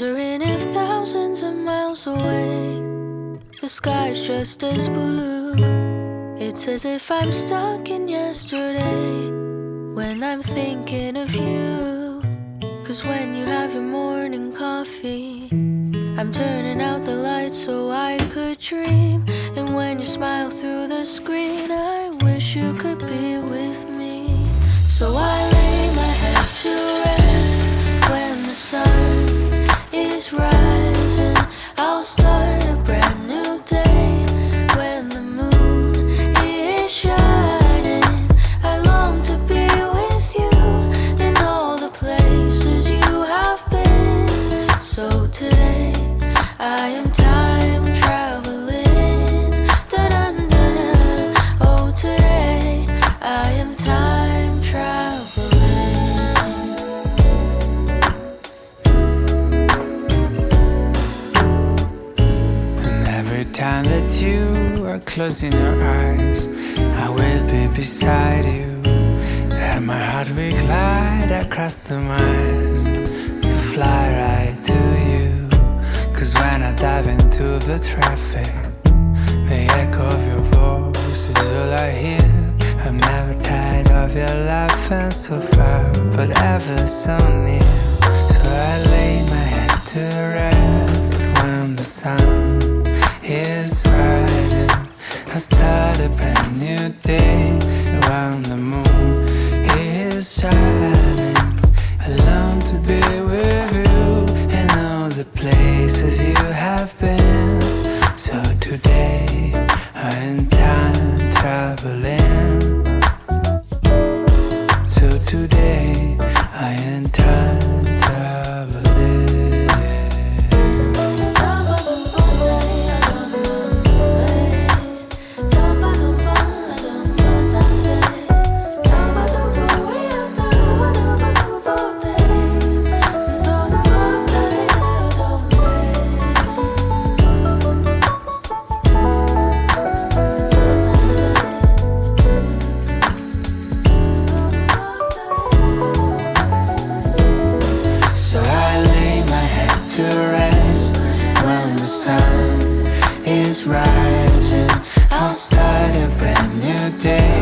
Wondering if thousands of miles away the sky's just as blue. It's as if I'm stuck in yesterday when I'm thinking of you. 'Cause when you have your morning coffee, I'm turning out the lights so I could dream. And when you smile through the screen, I wish you could be with me. So I lay my head to rest when the sun is rising. I'll start a brand new day when the moon is shining. I long to be with you in all the places you have been. So today I am time traveling. Da-dun-dun-dun. Oh, today I am time traveling. And every time that you are closing your eyes, I will be beside you. And my heart will glide across the miles to fly right to you. 'Cause when I dive into the traffic, the echo of your voice is all I hear. I'm never tired of your laughing so far, but ever so near. So I lay my head to rest when the sun is rising. I start a brand new day when the moon is shining. I long to be with you in all the places you have been. So today I am time traveling. So today I am time traveling. So I lay my head to rest when the sun is rising. I'll start a brand new day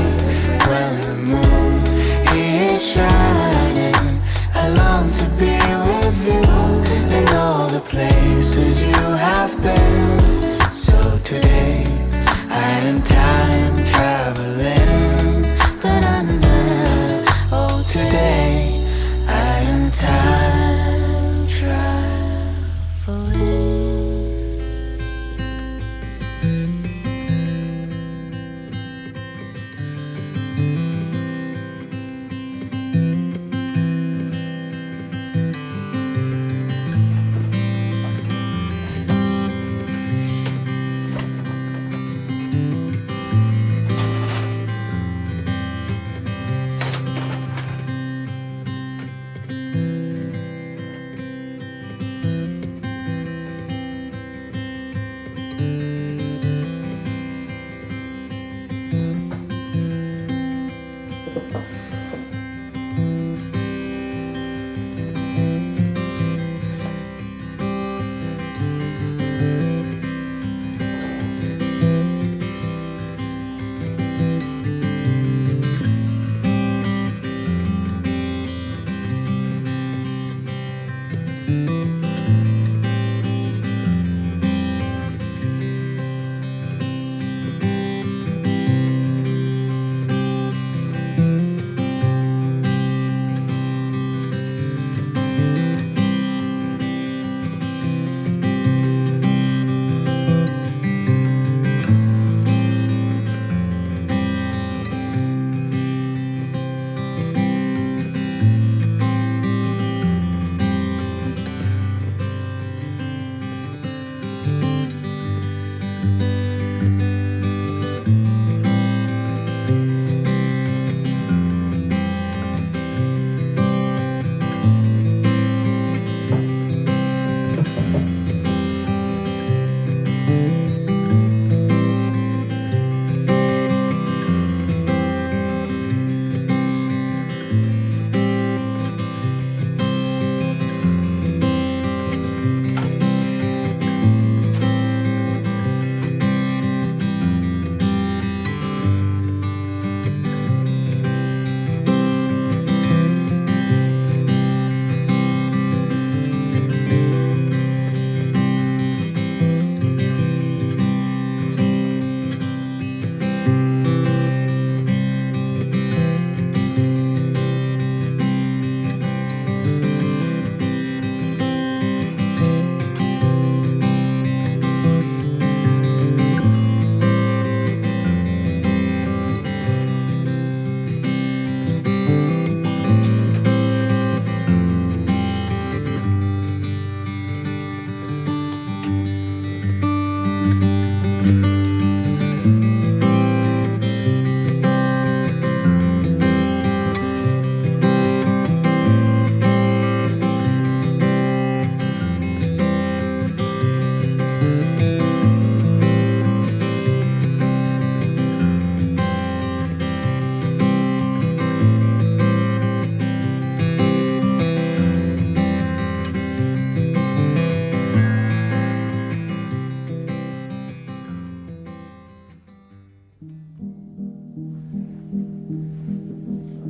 when the moon is shining. I long to be with you in all the places you have been. So today I am time traveling. Da-dun-dun. Oh, today I am time traveling.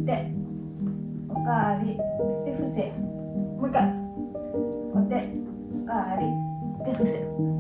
手おかわりで伏せ、もう一回お手おかわりで伏せ。